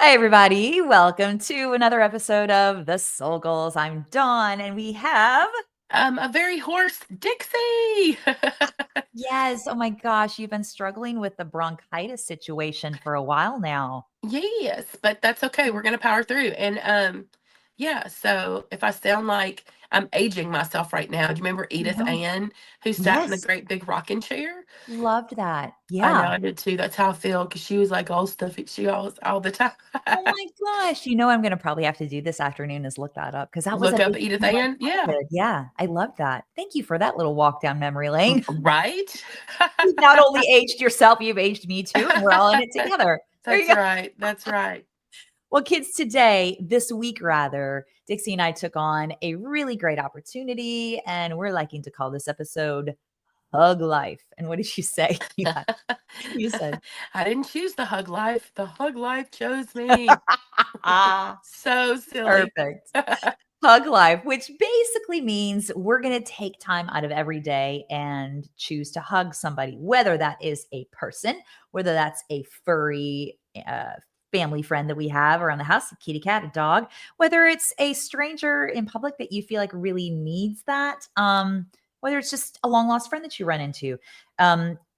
Hi, everybody. Welcome to another episode of The Soul Goals. I'm Dawn, and we have. A very hoarse Dixie. Yes. Oh my gosh. You've been struggling with the bronchitis situation for a while now. Yes, but that's okay. We're gonna power through. And yeah, so if I sound like I'm aging myself right now, do you remember Edith No. Ann who sat in the Yes. great big rocking chair? Loved that. I know Yeah. I did too. That's how I feel because she was like all stuffy. She always all the time. Oh my gosh. I'm going to probably have to do this afternoon is look that up because that was a Look big up thing Edith in my Ann. Yeah. childhood. Yeah. I love that. Thank you for that little walk down memory lane. Right? You've not only aged yourself, you've aged me too, and we're all in it together. There you That's go. right. That's right. Well, kids, this week rather, Dixie and I took on a really great opportunity, and we're liking to call this episode Hug Life. And what did you say? You said, I didn't choose the hug life. The hug life chose me. ah, So silly. perfect. Hug Life, which basically means we're going to take time out of every day and choose to hug somebody, whether that is a person, whether that's a furry family friend that we have around the house, a kitty cat, a dog, whether it's a stranger in public that you feel like really needs that, whether it's just a long lost friend that you run into.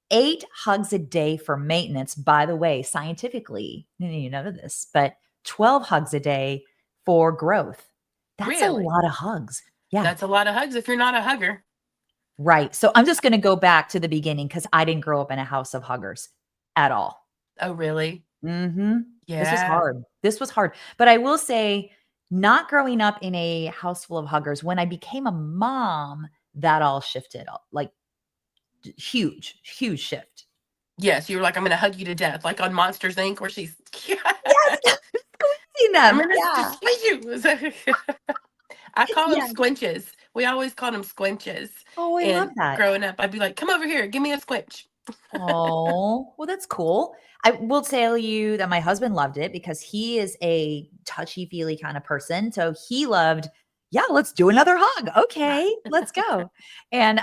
8 hugs a day for maintenance, by the way, scientifically, you know this, but 12 hugs a day for growth. That's a Really? lot of hugs. Yeah, That's a lot of hugs if you're not a hugger. right. So I'm just gonna go back to the beginning because I didn't grow up in a house of huggers at all. Oh, really? Mhm. This was Yeah. hard. This was hard. But I will say, not growing up in a house full of huggers, when I became a mom, that all shifted, like, huge, huge shift. Yes, you were like, I'm going to hug you to death, like on Monsters Inc., where she's, Yes, squeezing I'm them. going to Yeah. squeeze you. I call them Yes. squinches. We always called them squinches. Oh, I love And that. growing up, I'd be like, come over here, give me a squinch. Oh, well, that's cool. I will tell you that my husband loved it because he is a touchy-feely kind of person. So he loved, yeah, let's do another hug. Okay, let's go. And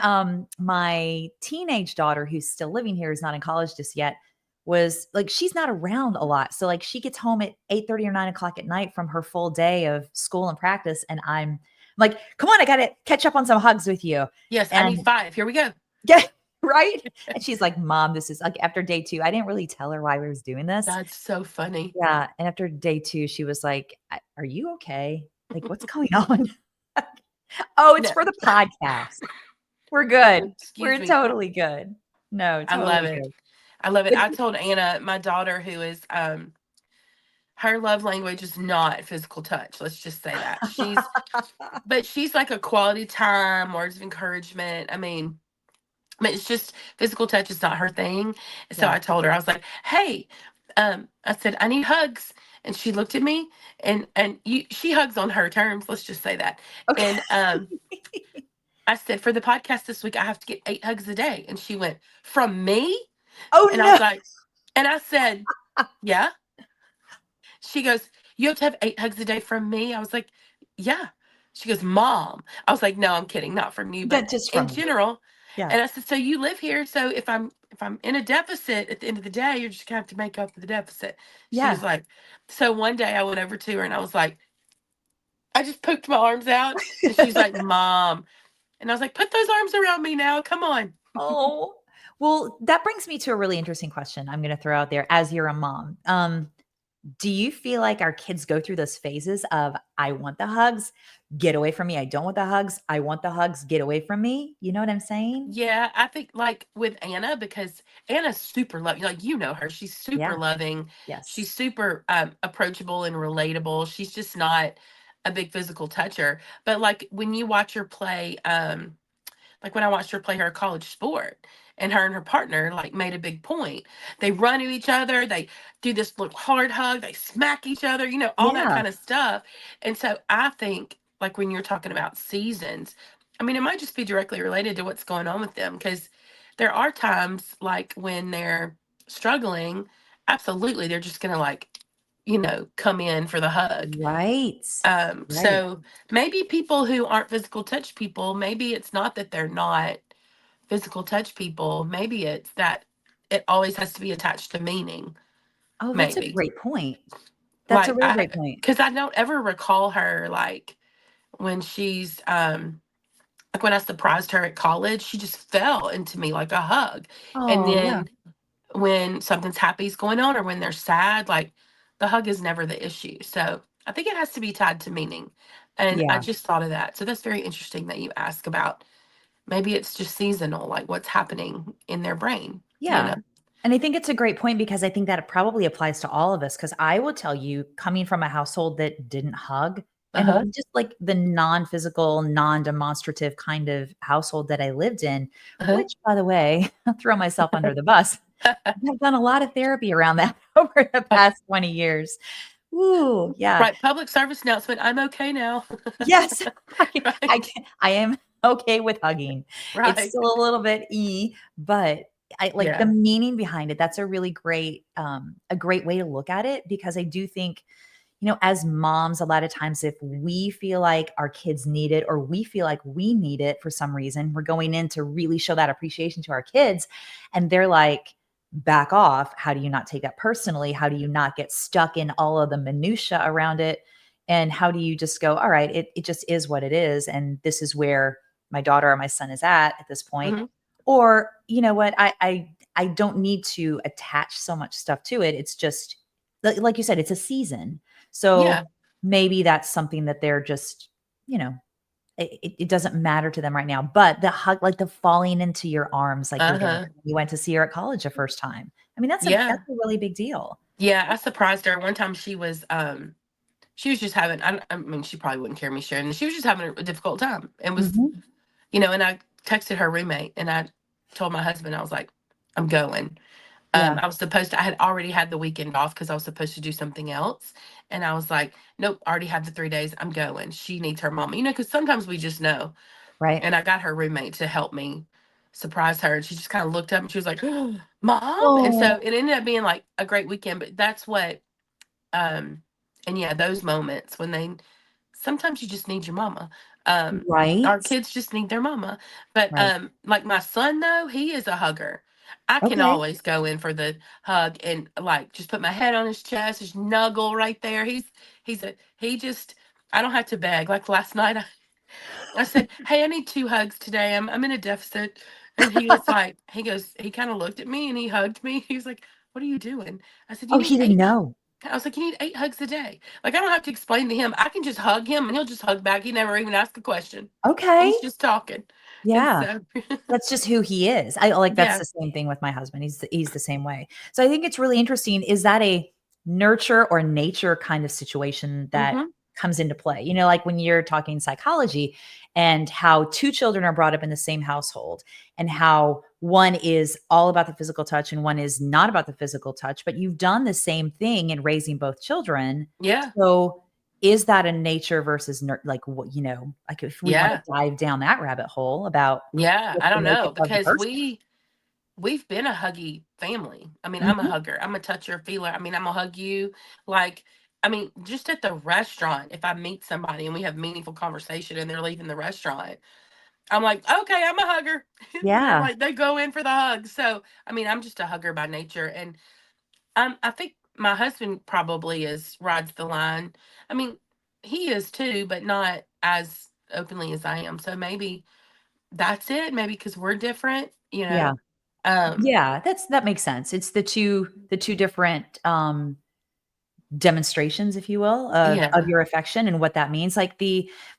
my teenage daughter, who's still living here, is not in college just yet, was like, she's not around a lot. So like she gets home at 8:30 or 9 o'clock at night from her full day of school and practice. And I'm like, come on, I gotta catch up on some hugs with you. Yes, I need And 5. Here we go. yeah, right? And she's like, "Mom, this is" like, after day 2, I didn't really tell her why we was doing this. That's so funny. Yeah, and after day 2, she was like, Are you okay? Like, what's going on?" "Oh, it's No, for the podcast. We're good. excuse We're me. totally good." No, I love totally it. good. I love it. But I told Anna, my daughter, who is her love language is not physical touch. Let's just say that. She's like a quality time, words of encouragement. I mean, it's just physical touch is not her thing. So Yeah. I told her, I was like, hey, I said, I need hugs. And she looked at me she hugs on her terms. Let's just say that. Okay. And I said, for the podcast this week, I have to get 8 hugs a day. And she went, from me? Oh, And I no. was like, and I said, yeah. She goes, you have to have 8 hugs a day from me. I was like, yeah. She goes, Mom. I was like, no, I'm kidding, not from you, but That just in from you. general. Yeah. And I said, so you live here, so if I'm in a deficit at the end of the day, you're just gonna have to make up for the deficit. She was Yeah. like, so one day I went over to her and I was like, I just poked my arms out, and she's like, Mom. And I was like, put those arms around me now. Come on. Oh. Well, that brings me to a really interesting question I'm gonna throw out there as you're a mom. Do you feel like our kids go through those phases of I want the hugs, get away from me. I don't want the hugs. I want the hugs, get away from me. You know what I'm saying? Yeah, I think like with Anna, because Anna's super loving. Like you know her, she's super Yeah. loving. Yes. She's super approachable and relatable. She's just not a big physical toucher. But like when you watch her play, like when I watched her play her college sport, and her partner like made a big point. They run to each other. They do this little hard hug. They smack each other. All that Yeah. kind of stuff. And so I think like when you're talking about seasons, I mean, it might just be directly related to what's going on with them because there are times like when they're struggling, absolutely, they're just gonna like, come in for the hug. Right. Right. So maybe people who aren't physical touch people, maybe it's not that they're not physical touch people. Maybe it's that it always has to be attached to meaning. Oh, that's a Maybe. great point. That's a really great point. Because I don't ever recall her, like, when she's, like, when I surprised her at college, she just fell into me like a hug. And Oh, yeah. then when something's happy's going on or when they're sad, like, the hug is never the issue. So I think it has to be tied to meaning. And I Yeah. just thought of that. So that's very interesting that you ask about maybe it's just seasonal, like what's happening in their brain, you Yeah. know? And I think it's a great point because I think that it probably applies to all of us. Because I will tell you, coming from a household that didn't hug and Uh-huh. just like the non-physical, non-demonstrative kind of household that I lived in, Uh-huh. which, by the way, I'll throw myself under the bus. I've done a lot of therapy around that over the past 20 years. Ooh, yeah. Right. Public service announcement. I'm okay now. Yes, I Right. can I am okay with hugging. It's Right. still a little bit but I like the Yeah. meaning behind it. That's a great way to look at it because I do think, as moms, a lot of times if we feel like our kids need it or we feel like we need it for some reason, we're going in to really show that appreciation to our kids and they're like, back off. How do you not take that personally? How do you not get stuck in all of the minutia around it? And how do you just go, all right, it just is what it is. And this is where my daughter or my son is at this point. Hmm. Or, you know what, I don't need to attach so much stuff to it. It's just like you said, it's a season. So Yeah. maybe that's something that they're just, you know, it doesn't matter to them right now. But the hug, like the falling into your arms, like your daughter, Uh-huh. you went to see her at college the first time. I mean, that's Yeah. a really big deal. Yeah. I surprised her. One time she was just having, I mean, she probably wouldn't care me sharing this. She was just having a difficult time and was, Mhm. and I texted her roommate and I told my husband, I was like, I'm going. Yeah. I had already had the weekend off because I was supposed to do something else. And I was like, nope, already had the 3 days. I'm going. She needs her mama, because sometimes we just know. Right. And I got her roommate to help me surprise her. And she just kind of looked up and she was like, Mom. And so Oh, it ended up being like a great weekend. But that's what, um, and yeah, those moments when sometimes you just need your mama. Our right. kids just need their mama. But Right. like my son though, he is a hugger. I can Okay. always go in for the hug and like just put my head on his chest, just snuggle right there. He just I don't have to beg. Like last night I said, "Hey, I need 2 hugs today. I'm in a deficit." And he was like, he kind of looked at me and he hugged me. He was like, "What are you doing?" I said, "You Oh, need he didn't 8." know. I was like, "You need 8 hugs a day." Like I don't have to explain to him. I can just hug him and he'll just hug back. He never even asked a question. Okay. He's just talking. And Yeah. so That's just who he is. I like that's yeah. the same thing with my husband. He's the same way. So I think it's really interesting. Is that a nurture or nature kind of situation that Mhm. comes into play? Like when you're talking psychology and how two children are brought up in the same household and how one is all about the physical touch and one is not about the physical touch, but you've done the same thing in raising both children. Yeah. So is that a nature versus like what, like if we want to Yeah. dive down that rabbit hole about Yeah. what's I the don't makeup know of the because person? we've been a huggy family. I mean, I'm a Mhm. hugger. I'm a toucher, feeler. I mean, I'm gonna hug you. Like, I mean, just at the restaurant, if I meet somebody and we have meaningful conversation and they're leaving the restaurant, I'm like, okay, I'm a hugger. They're Yeah. like, they go in for the hug. So, I mean, I'm just a hugger by nature. And I think my husband probably rides the line. I mean, he is too, but not as openly as I am. So maybe that's it. Maybe because we're different, Yeah. Um, Yeah, that makes sense. It's the two different, demonstrations, if you will, of yeah. your affection and what that means, like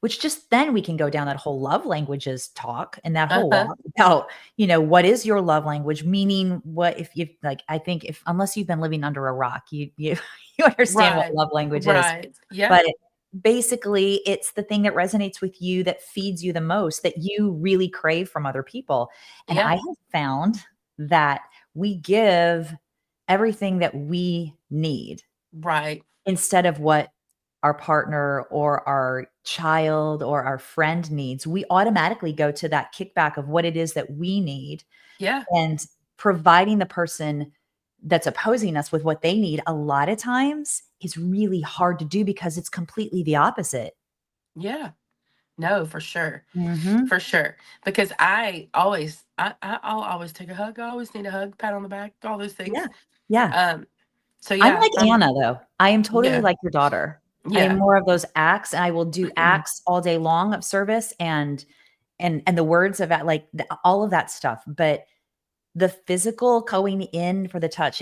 which just then we can go down that whole love languages talk and that whole Uh-huh. walk about, what is your love language, meaning what if you like, I think if unless you've been living under a rock, you you understand what Right. love language is. Right. Yeah. But basically, it's the thing that resonates with you, that feeds you the most, that you really crave from other people. And I Yeah. have found that we give everything that we need Right. instead of what our partner or our child or our friend needs. We automatically go to that kickback of what it is that we need, Yeah. and providing the person that's opposing us with what they need a lot of times is really hard to do because it's completely the opposite. Yeah. No, for sure. Mhm. For sure. Because I'll always take a hug. I always need a hug, pat on the back, all those things. Yeah. Yeah. Um, So I'm yeah, like Anna, though. I am totally yeah, like your daughter. I am yeah. more of those acts, and I will do acts all day long of service and the words of that, like, all of that stuff, but the physical going in for the touch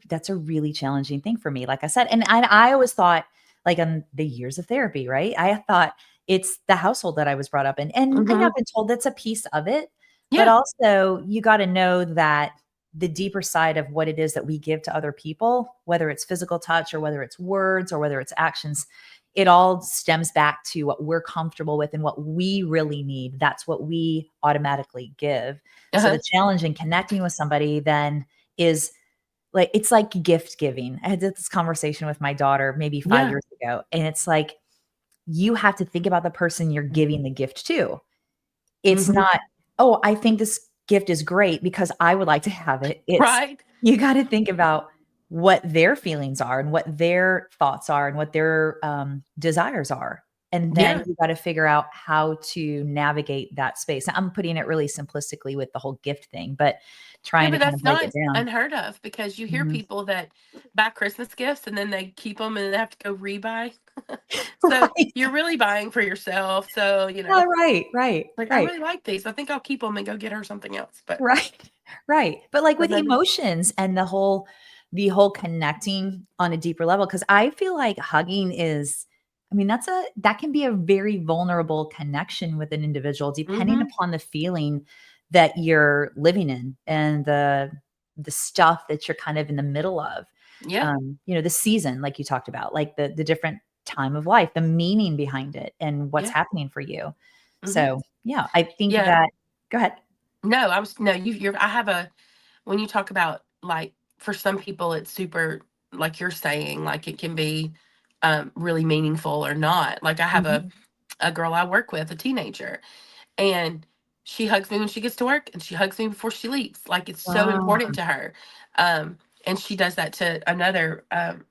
that's a really challenging thing for me, like I said, and I always thought, like, on the years of therapy, right? I thought it's the household that I was brought up in, and I Hmm. have been told that's a piece of it, but Yeah. also you gotta know that the deeper side of what it is that we give to other people, whether it's physical touch or whether it's words or whether it's actions, it all stems back to what we're comfortable with and what we really need. That's what we automatically give. So Uh-huh. the challenge in connecting with somebody then is, like, it's like gift giving. I had this conversation with my daughter maybe 5 Yeah. years ago, and it's like, you have to think about the person you're giving the gift to. It's Hmm. not, "Oh, I think this gift is great because I would like to have it." It's, Right. you gotta think about what their feelings are and what their thoughts are and what their, desires are, and then Yeah. you gotta figure out how to navigate that space. I'm putting it really simplistically with the whole gift thing, but Yeah, trying to but kind of that's break it not down. unheard of because you hear Mhm. people that buy Christmas gifts and then they keep them and they have to go rebuy. So Right. you're really buying for yourself. So, Oh, right, right, like, I right. really like these. I think I'll keep them and go get her something else. But, Right. Right. But, like, but with then, emotions and the whole connecting on a deeper level, because I feel like hugging is, I mean, that can be a very vulnerable connection with an individual depending hmm, upon the feeling that you're living in and the stuff that you're kind of in the middle of. yeah, The season, like you talked about, like the different time of life, the meaning behind it and what's yeah, happening for you. hmm, So, yeah, I think yeah. that, go ahead. No, no, I have when you talk about like, for some people, it's super, like you're saying, like it can be really meaningful or not. Like I have Mhm. a girl I work with, a teenager, and she hugs me when she gets to work and she hugs me before she leaves. Like it's so Wow. important to her. And she does that to another,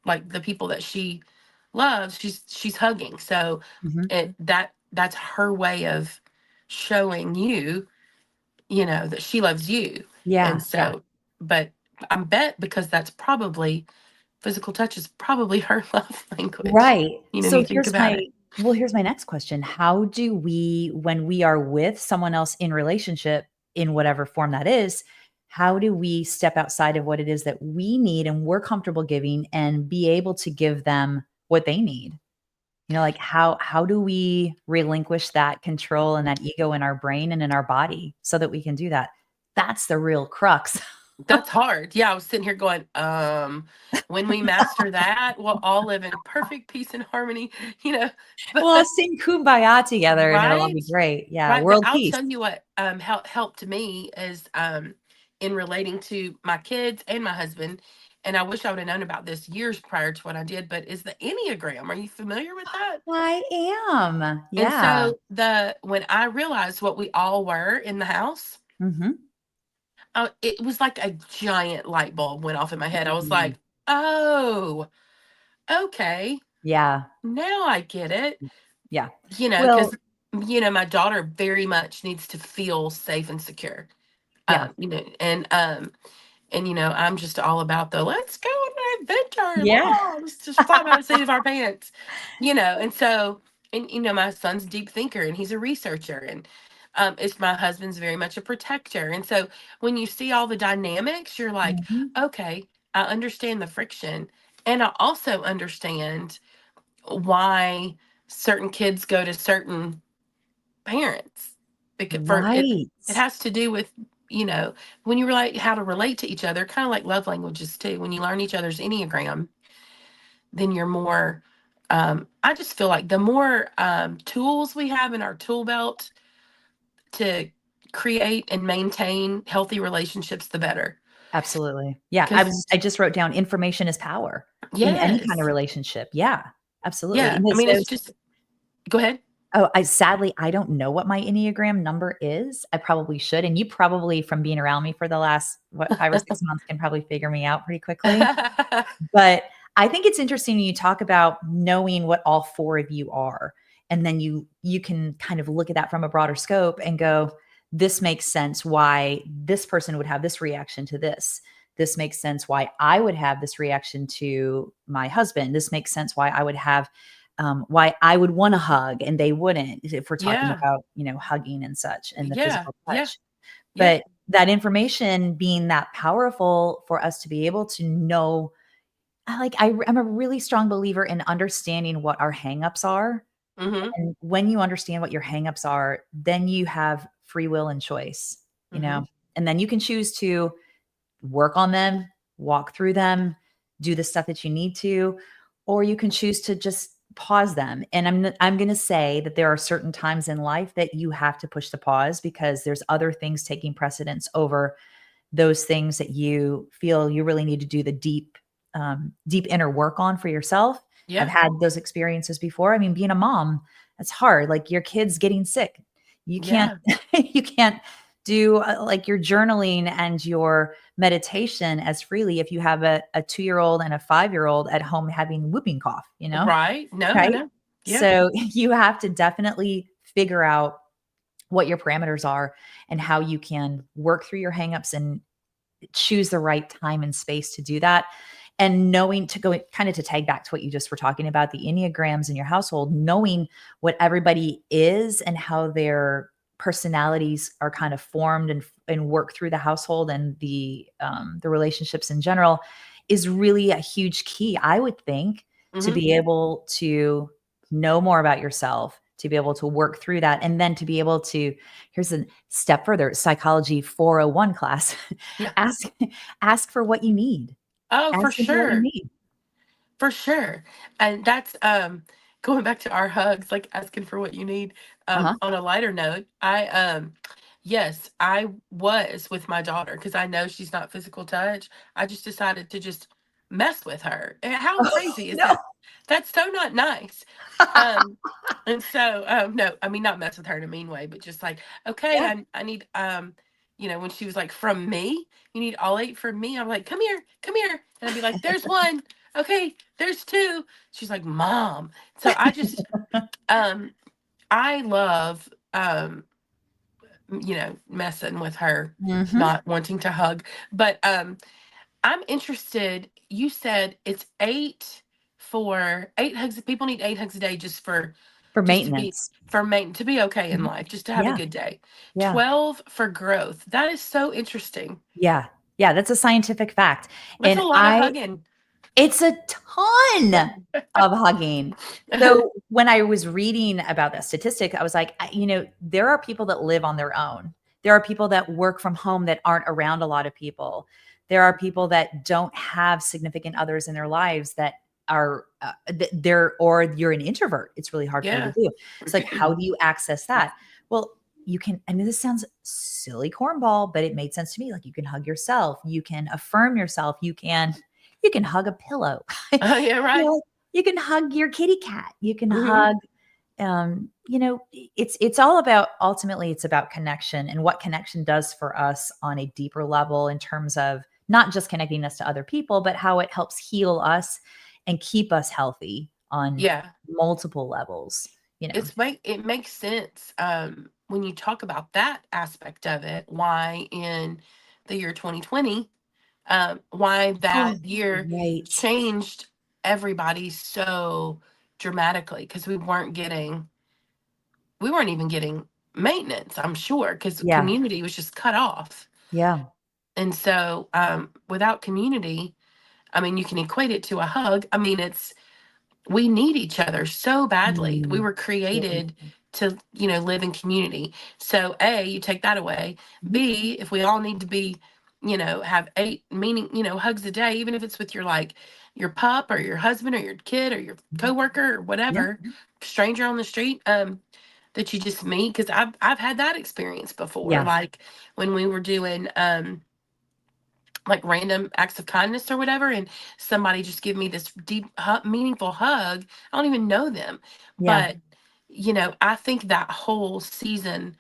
like the people that she loves, she's hugging. So Mhm. that's her way of showing you, that she loves you. And Yeah, yeah. so, but I bet because that's probably physical touch is probably her love language. Right. When So you think about it. here's my next question. How do we, when we are with someone else in relationship, in whatever form that is, how do we step outside of what it is that we need and we're comfortable giving and be able to give them what they need? Like, how do we relinquish that control and that ego in our brain and in our body so that we can do that? That's the real crux. That's hard. Yeah, I was sitting here going, when we master that, we'll all live in perfect peace and harmony, you know. But Well, sing Kumbaya together and it'll all right, be great. Yeah, right. But world I'll peace. tell you what helped me is in relating to my kids and my husband. And I wish I would have known about this years prior to what I did, but is the Enneagram. Are you familiar with that? I am. And Yeah. so when I realized what we all were in the house, Mhm. it was like a giant light bulb went off in my head. I was Mm. like, oh, okay, Yeah. now I get it. Yeah. Because Well, my daughter very much needs to feel safe and secure. yeah. I'm just all about the let's go on an adventure. Yeah. Oh, let's just fly by the seat of our pants. And so, and my son's a deep thinker and he's a researcher, and it's my husband's very much a protector. And so when you see all the dynamics, you're like, Mhm. okay, I understand the friction. And I also understand why certain kids go to certain parents, because for Right. it has to do with, when you relate how to relate to each other, kind of like love languages too. When you learn each other's enneagram, then you're more, I just feel like the more tools we have in our tool belt to create and maintain healthy relationships, the better. Absolutely. Yeah, Because I just wrote down information is power in any kind of yes, relationship. Yeah, absolutely. yeah, And I mean, it's just, go ahead. I don't know what my Enneagram number is. I probably should, and you probably, from being around me for the last, what, 5 or 6 months, can probably figure me out pretty quickly. But I think it's interesting when you talk about knowing what all 4 of you are, and then you can kind of look at that from a broader scope and go, "This makes sense why this person would have this reaction to this." This makes sense why I would have this reaction to my husband. This makes sense why I would have why I would want to hug and they wouldn't, if we're talking Yeah. about, hugging and such and the Yeah. physical Yeah. touch. Yeah. But that information being that powerful for us to be able to know, I'm a really strong believer in understanding what our hangups are. Mhm. And when you understand what your hangups are, then you have free will and choice, Mhm. and then you can choose to work on them, walk through them, do the stuff that you need to, or you can choose to just pause them. And I'm going to say that there are certain times in life that you have to push the pause because there's other things taking precedence over those things that you feel you really need to do the deep inner work on for yourself. I've Yeah. had those experiences before. I mean, being a mom, it's hard. Like your kid's getting sick. You can't, Yeah. you can't do like your journaling and your meditation as freely if you have a 2-year old and a 5-year old at home having whooping cough, Right. No, no, right? no. Yeah. So you have to definitely figure out what your parameters are and how you can work through your hangups and choose the right time and space to do that. And knowing to go kind of to tag back to what you just were talking about, the Enneagrams in your household, knowing what everybody is and how their personalities are kind of formed and work through the household and the relationships in general is really a huge key, I would think, to Mhm. be able to know more about yourself, to be able to work through that, and then to be able to, here's a step further, psychology 401 class. Yeah. Ask ask for what you need. Oh, for Ask them for what you sure. need. For sure. And that's going back to our hugs, like asking for what you need. Uh-huh. On a lighter note, I yes, I was with my daughter because I know she's not physical touch. I just decided to just mess with her. And how Oh, crazy is no. that? That's so not nice. Um and so no, I mean not mess with her in a mean way, but just like, okay, Yeah. I need when she was like, from me, you need all eight from me. I'm like, come here, come here. And I'd be like, there's one. Okay, there's two. She's like, Mom. So I just um I love messing with her, Mhm. not wanting to hug. But I'm interested. You said it's eight hugs. People need 8 hugs a day For just to be maintenance. to be okay in Mhm. life, just to have a Yeah, good day. yeah, 12 for growth. That is so interesting. yeah, yeah, that's a scientific fact, That's a and lot of hugging. it's a ton of hugging. So, when I was reading about that statistic, I was like, there are people that live on their own. There are people that work from home that aren't around a lot of people. There are people that don't have significant others in their lives that are or you're an introvert. It's really hard for you to Yeah. do. It's like, how do you access that? Well, you can, I mean, this sounds silly cornball, but it made sense to me. Like you can hug yourself, you can affirm yourself, you can hug a pillow. Oh, yeah, You right. know, you can hug your kitty cat. You can Hmm. hug, it's all about, ultimately it's about connection and what connection does for us on a deeper level in terms of not just connecting us to other people, but how it helps heal us and keep us healthy on Yeah. multiple levels, you know. It makes sense when you talk about that aspect of it, why in the year 2020, why Oh, that year right. changed everybody so dramatically, because we weren't even getting maintenance, I'm sure, because Yeah. community was just cut off. Yeah. And so without community, I mean, you can equate it to a hug. I mean, we need each other so badly. We Mm. were Yeah. created to, live in community. So A, you take that away. Mhm. B, if we all need to be, have eight meaning, hugs a day, even if it's with your pup or your husband or your kid or your Mhm. coworker or Yeah. whatever, stranger on the street, that you just meet. Because I've had that experience before. Yeah. Like when we were doing like random acts of kindness or whatever, and somebody just give me this deep meaningful hug. I don't even know them, Yeah. but I think that whole season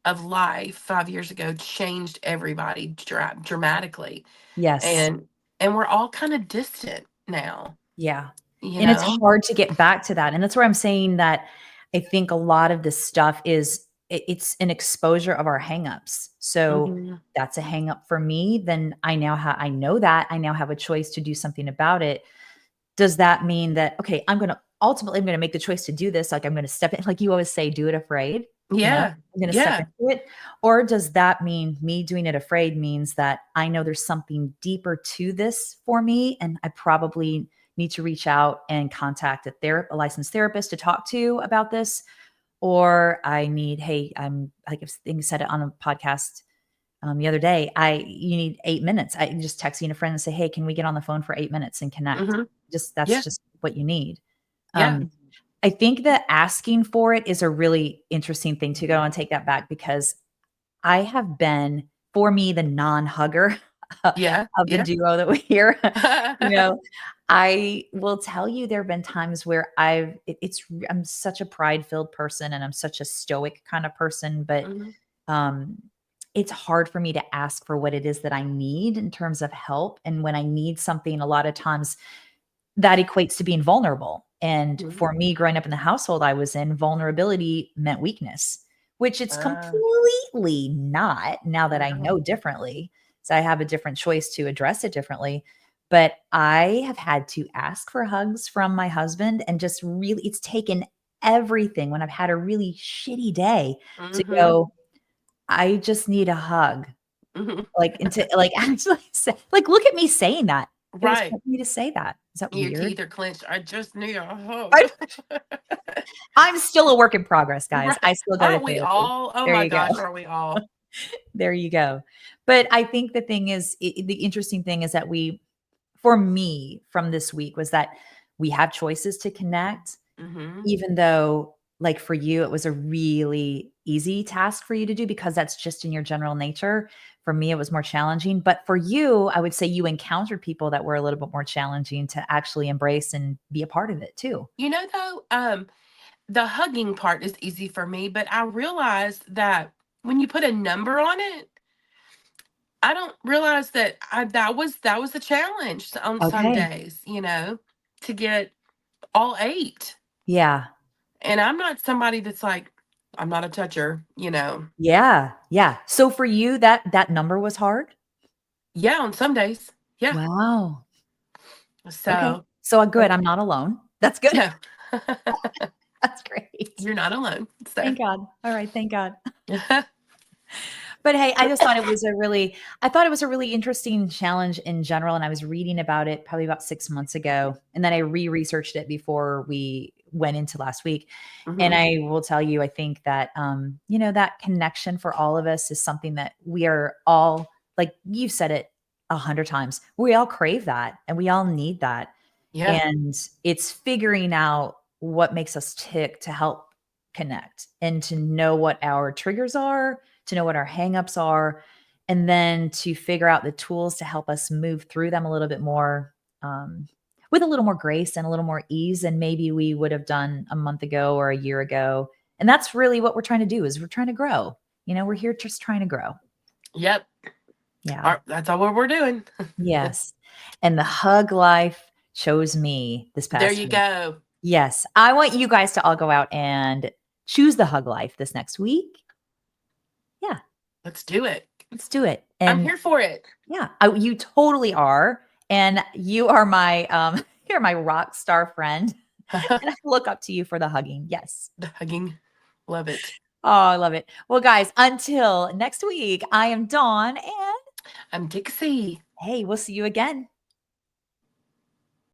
of life 5 years ago changed everybody dramatically, Yes. and we're all kind of distant now, Yeah. you And it's know. hard to get back to that. And that's where I'm saying that I think a lot of this stuff is it's an exposure of our hangups. So Mhm. that's a hang up for me. Then I know that I now have a choice to do something about it. Does that mean that, okay, I'm going to make the choice to do this? Like I'm going to step in, like you always say, do it afraid, Yeah. I'm going to step Yeah. into it. Or does that mean me doing it afraid means that I know there's something deeper to this for me? And I probably need to reach out and contact a licensed therapist to talk to about this. Or I need, hey, I'm like I think I said it on a podcast the other day, you need 8 minutes. I just texting a friend and say, hey, can we get on the phone for 8 minutes and connect? Mhm. That's Yeah. just what you need. Yeah. I think that asking for it is a really interesting thing to go and take that back because I have been, for me, the non-hugger Yeah. of the Yeah. duo that we're here. You know, I will tell you there have been times where I'm such a pride-filled person and I'm such a stoic kind of person, but Mhm. um, it's hard for me to ask for what it is that I need in terms of help. And when I need something, a lot of times that equates to being vulnerable. And Mhm. for me, growing up in the household I was in, vulnerability meant weakness, which it's Ah, completely not now that I no. know differently. So I have a different choice to address it differently. But I have had to ask for hugs from my husband and just really, it's taken everything when I've had a really shitty day to Mhm. go, I just need a hug. Mhm. Like, into like, actually say like, look at me saying that. It was Right. hard for me to say that. Is that Your weird? teeth are clenched. I just need a hug. I I'm still a work in progress, guys. Right. I still go to Aren't we therapy. all? Oh There my you go. gosh, aren't we all? There you go. But I think the thing is, the interesting thing is that for me, from this week was that we have choices to connect, Mhm. even though, like, for you, it was a really easy task for you to do because that's just in your general nature. For me, it was more challenging. But for you, I would say you encountered people that were a little bit more challenging to actually embrace and be a part of it too. You know, though, the hugging part is easy for me, but I realized that when you put a number on it, I don't realize that that was a challenge on some Okay. days, you know, to get all 8. Yeah. And I'm not somebody that's like, I'm not a toucher, you know. Yeah. Yeah. So for you, that number was hard? Yeah, on some days. Yeah. Wow. Okay. So, So, good, but I'm not alone. That's good. no, That's great. you're not alone. So, Thank God. All right, thank God. But hey, I thought it was a really interesting challenge in general, and I was reading about it probably about 6 months ago, and then I researched it before we went into last week. And hmm, I will tell you, I think that, that connection for all of us is something that we are all, like you've said it 100 times, we all crave that and we all need that. yeah, And it's figuring out what makes us tick to help connect and to know what our triggers are, to know what our hangups are, and then to figure out the tools to help us move through them a little bit more, um, with a little more grace and a little more ease than maybe we would have done a month ago or a year ago. And that's really what we're trying to do is we're trying to grow. We're here just trying to grow. yep. Yeah. That's all what we're doing. Yes. And the hug life chose me this There past you week. go. Yes. I want you guys to all go out and choose the hug life this next week. Yeah. Let's do it. Let's do it. I'm And here for it. yeah, you totally are. And you are my you're my rock star friend. And I look up to you for the hugging. Yes. The hugging. Love it. Oh, I love it. Well, guys, until next week, I am Dawn and I'm Dixie. hey, we'll see you again.